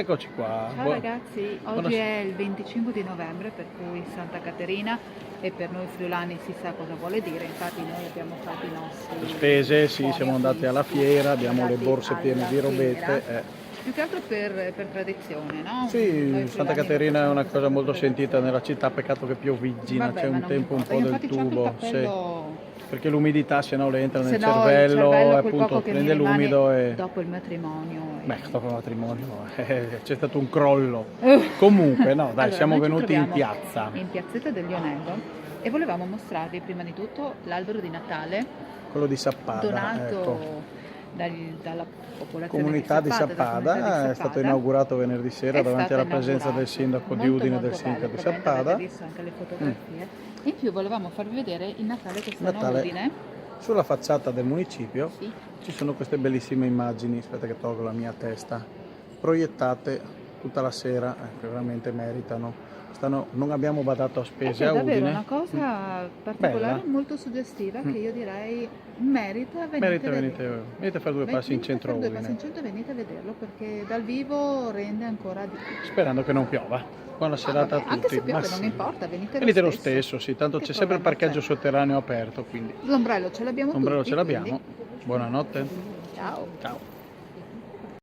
Eccoci qua. Ciao ragazzi, oggi Buonasera. è il 25 di novembre, per cui Santa Caterina, e per noi friulani si sa cosa vuole dire, infatti noi abbiamo fatto i nostri Spese, sì, buoni siamo andati alla acquisti, fiera, siamo abbiamo le andati borse piene alla di fiera, robette. più che altro per tradizione, no? Sì, Noi Santa friulani lo Caterina è facciamo una così cosa per molto sentita tradizione. nella città, peccato che pioviggina, c'è Vabbè, ma un non mi tempo un importa, po' io del infatti c'ho anche il tubo, sì, cappello, perché l'umidità se no le entra nel se no il cervello e cervello quel appunto poco che mi prende rimane l'umido e... dopo il matrimonio. Beh, dopo il matrimonio c'è stato un crollo. Uh. Comunque, no, dai, Allora, siamo noi ci venuti in troviamo piazza, in Piazzetta del Lionello e volevamo mostrarvi prima di tutto l'albero di Natale quello di Sappada, ecco. donato dalla popolazione Comunità di dalla comunità di Sappada, è stato Sappada. inaugurato venerdì sera È davanti stato alla presenza del inaugurato, sindaco di molto Udine e del molto bello, sindaco di probabilmente avrete Sappada. visto anche le fotografie. E in più volevamo farvi vedere il Natale che stanno a Natale. Udine. Sulla facciata del municipio Sì. ci sono queste bellissime immagini, aspetta che tolgo la mia testa, proiettate tutta la sera, che veramente meritano. Non abbiamo badato a spese Ed è a davvero Udine. una cosa particolare, Bella. molto suggestiva, che io direi merita, venite a vederlo. Venite a fare due passi in Venite a centro a fare due passi in Udine, centro e venite a vederlo, perché dal vivo rende ancora di più. sperando che non piova. Buona Ah, serata a vabbè, anche tutti. se piove Ma non sì. importa, venite Venite lo stesso. stesso, sì, tanto Che c'è sempre il problema parcheggio c'è? sotterraneo aperto, quindi L'ombrello ce l'abbiamo l'ombrello tutti, ce quindi l'abbiamo. Buonanotte. ciao. Ciao.